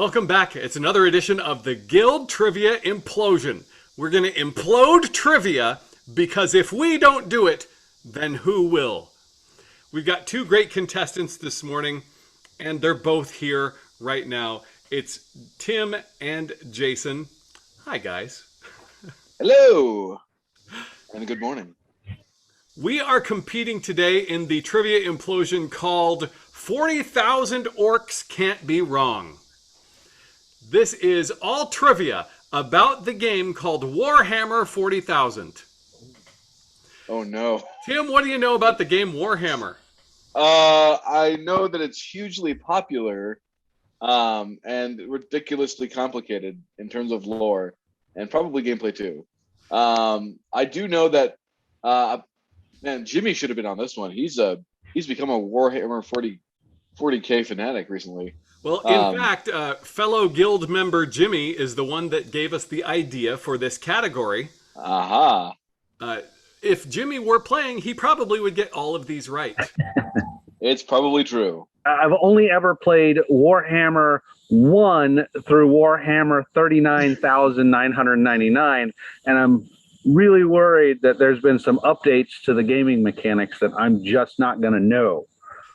Welcome back. It's another edition of the Guild Trivia Implosion. We're going to implode trivia because if we don't do it, then who will? We've got two great contestants this morning, and they're both here right now. It's Tim and Jason. Hi, guys. Hello, and good morning. We are competing today in the trivia implosion called 40,000 Orcs Can't Be Wrong. This is all trivia about the game called Warhammer 40,000. Oh no. Tim, what do you know about the game Warhammer? I know that it's hugely popular and ridiculously complicated in terms of lore and probably gameplay too. I do know that man, Jimmy should have been on this one. He's become a Warhammer 40K fanatic recently. Well, in fact, fellow guild member Jimmy is the one that gave us the idea for this category. Aha. If Jimmy were playing, he probably would get all of these right. It's probably true. I've only ever played Warhammer 1 through Warhammer 39,999, and I'm really worried that there's been some updates to the gaming mechanics that I'm just not going to know.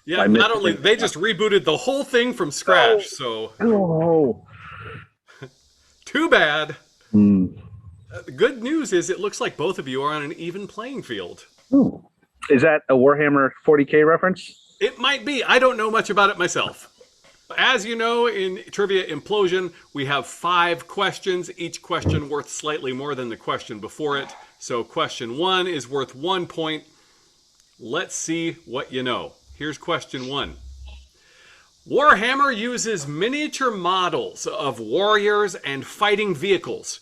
Yeah, not only, they just rebooted the whole thing from scratch, so... Oh. Too bad. Hmm. The good news is it looks like both of you are on an even playing field. Ooh. Is that a Warhammer 40K reference? It might be. I don't know much about it myself. As you know, in Trivia Implosion, we have 5 questions, each question worth slightly more than the question before it. So question 1 is worth 1 point. Let's see what you know. Here's question 1. Warhammer uses miniature models of warriors and fighting vehicles,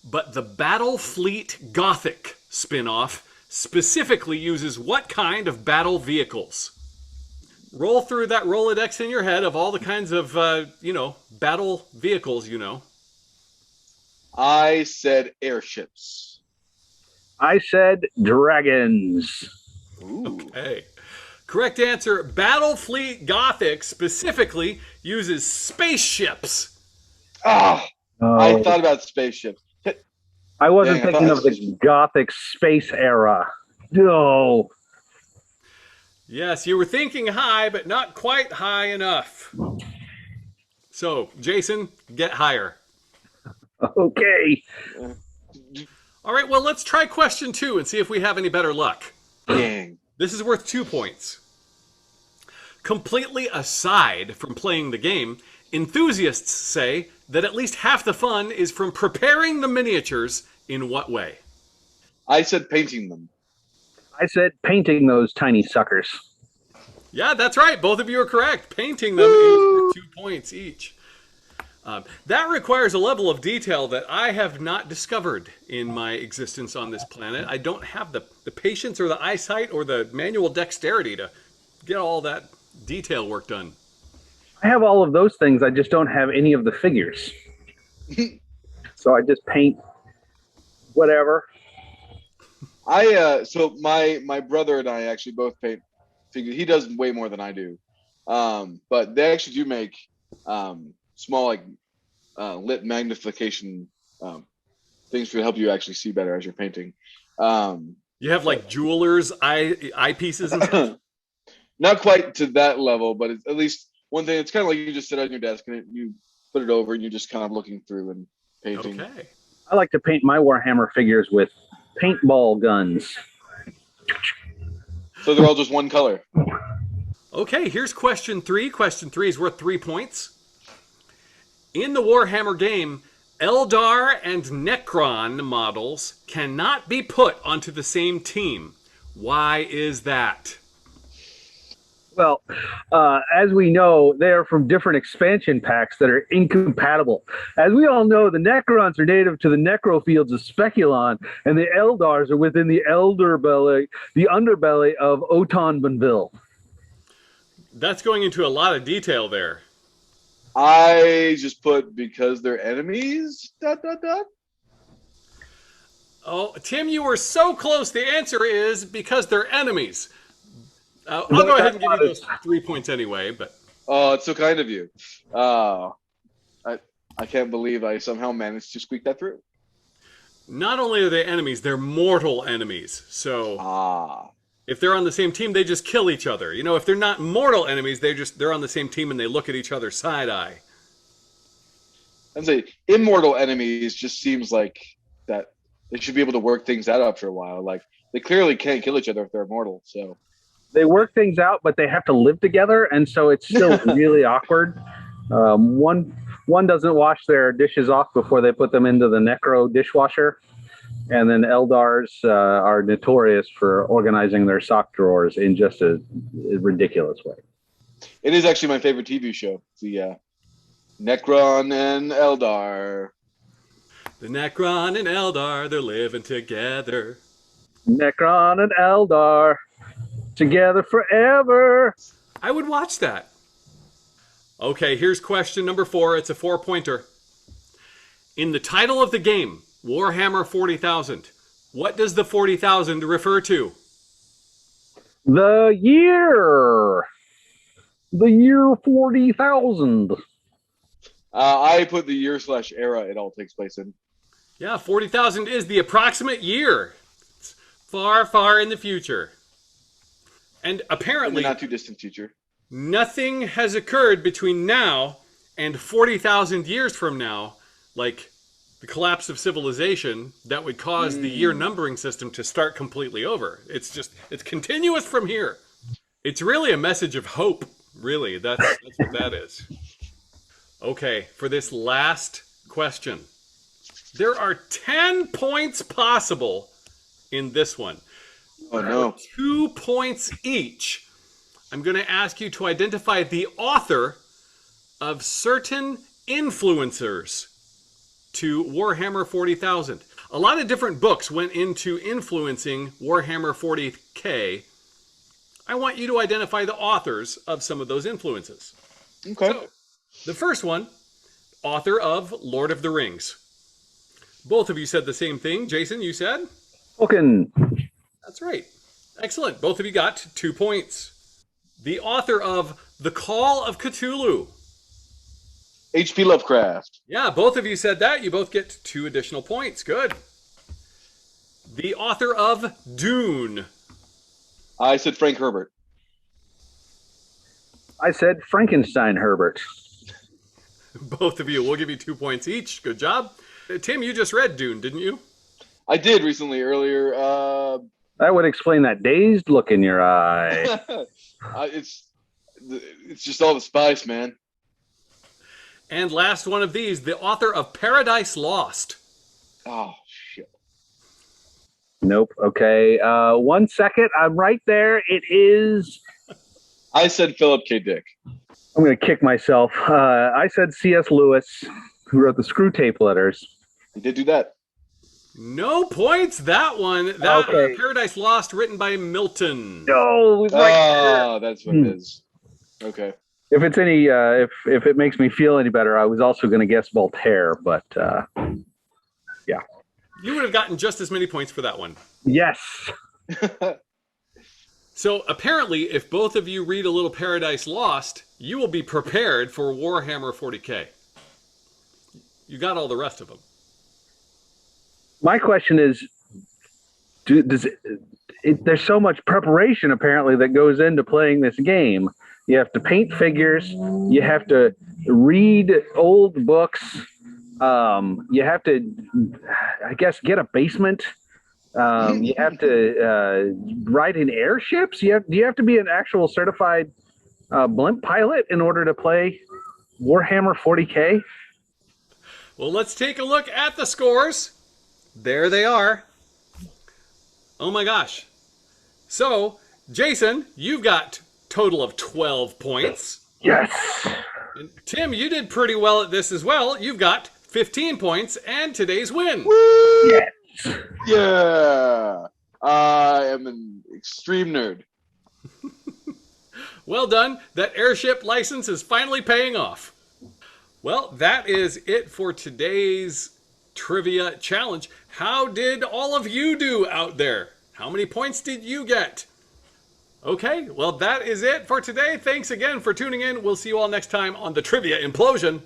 but the Battle Fleet Gothic spin-off specifically uses what kind of battle vehicles? Roll through that Rolodex in your head of all the kinds of, battle vehicles you know. I said airships. I said dragons. Ooh. Okay. Correct answer. Battle Fleet Gothic specifically uses spaceships. Ah, Oh. I thought about spaceships. I wasn't Dang, I thinking thought of the Gothic space era. No. Yes, you were thinking high, but not quite high enough. So, Jason, get higher. Okay. All right, well, let's try question 2 and see if we have any better luck. Dang. This is worth 2 points. Completely aside from playing the game, enthusiasts say that at least half the fun is from preparing the miniatures. In what way? I said painting them. I said painting those tiny suckers. Yeah, that's right. Both of you are correct. Painting them is for 2 points each. That requires a level of detail that I have not discovered in my existence on this planet. I don't have the patience or the eyesight or the manual dexterity to get all that detail work done. I have all of those things. I just don't have any of the figures. So I just paint whatever. So my brother and I actually both paint figures. He does way more than I do. But they actually do make small lit magnification things to help you actually see better as you're painting. You have like jewelers eyepieces and stuff? Not quite to that level, but it's at least one thing. It's kind of like you just sit on your desk and you put it over and you're just kind of looking through and painting. Okay. I like to paint my Warhammer figures with paintball guns. So they're all just one color. Okay, here's question 3. Question 3 is worth 3 points. In the Warhammer game, Eldar and Necron models cannot be put onto the same team. Why is that? Well, as we know, they are from different expansion packs that are incompatible. As we all know, the Necrons are native to the necrofields of Speculon, and the Eldars are within the underbelly of Otonbonville. That's going into a lot of detail there. I just put because they're enemies. ... Oh, Tim, you were so close. The answer is because they're enemies. I'll go ahead and give you those 3 points anyway. But oh, it's so kind of you. I can't believe I somehow managed to squeak that through. Not only are they enemies, they're mortal enemies. So if they're on the same team, they just kill each other. You know, if they're not mortal enemies, they're on the same team and they look at each other side-eye. I'd say immortal enemies just seems like that they should be able to work things out after a while. Like, they clearly can't kill each other if they're immortal, so. They work things out, but they have to live together, and so it's still really awkward. One doesn't wash their dishes off before they put them into the Necro dishwasher, and then Eldars are notorious for organizing their sock drawers in just a ridiculous way. It is actually my favorite TV show. The Necron and Eldar. The Necron and Eldar, they're living together. Necron and Eldar, together forever. I would watch that. Okay, here's question number 4. It's a 4-pointer. In the title of the game, Warhammer 40,000, what does the 40,000 refer to? The year 40,000. I put the year/era it all takes place in. Yeah, 40,000 is the approximate year. It's far, far in the future. And apparently, in the not too distant future, nothing has occurred between now and 40,000 years from now, like the collapse of civilization, that would cause the year numbering system to start completely over. It's continuous from here. It's really a message of hope, really. That's what that is. Okay, for this last question, there are 10 points possible in this one. Oh no. 2 points each. I'm going to ask you to identify the author of certain influencers to Warhammer 40,000. A lot of different books went into influencing Warhammer 40K. I want you to identify the authors of some of those influences. Okay. So, the first one, author of Lord of the Rings. Both of you said the same thing. Jason, you said? Tolkien. That's right. Excellent. Both of you got 2 points. The author of The Call of Cthulhu. H.P. Lovecraft. Yeah, both of you said that. You both get 2 additional points. Good. The author of Dune. I said Frank Herbert. I said Frankenstein Herbert. Both of you. We'll give you 2 points each. Good job. Tim, you just read Dune, didn't you? I did recently, earlier. That would explain that dazed look in your eye. It's just all the spice, man. And last one of these, the author of Paradise Lost. Oh, shit. Nope. Okay. 1 second. I'm right there. It is. I said Philip K. Dick. I'm going to kick myself. I said C.S. Lewis, who wrote the Screw Tape Letters. He did do that. No points, that one. Okay. Paradise Lost, written by Milton. No, it was right Oh, that's what it is. Okay. If it's any, if it makes me feel any better, I was also going to guess Voltaire, but yeah. You would have gotten just as many points for that one. Yes. So apparently, if both of you read a little Paradise Lost, you will be prepared for Warhammer 40K. You got all the rest of them. My question is, there's so much preparation apparently that goes into playing this game. You have to paint figures. You have to read old books. You have to, I guess, get a basement. You have to ride in airships. Do you have to be an actual certified blimp pilot in order to play Warhammer 40K? Well, let's take a look at the scores. There they are. Oh my gosh. So, Jason, you've got total of 12 points. Yes. And Tim, you did pretty well at this as well. You've got 15 points and today's win. Woo! Yes. Yeah. I am an extreme nerd. Well done. That airship license is finally paying off. Well, that is it for today's trivia challenge. How did all of you do out there? How many points did you get? Okay, well, that is it for today. Thanks again for tuning in. We'll see you all next time on the Trivia Implosion.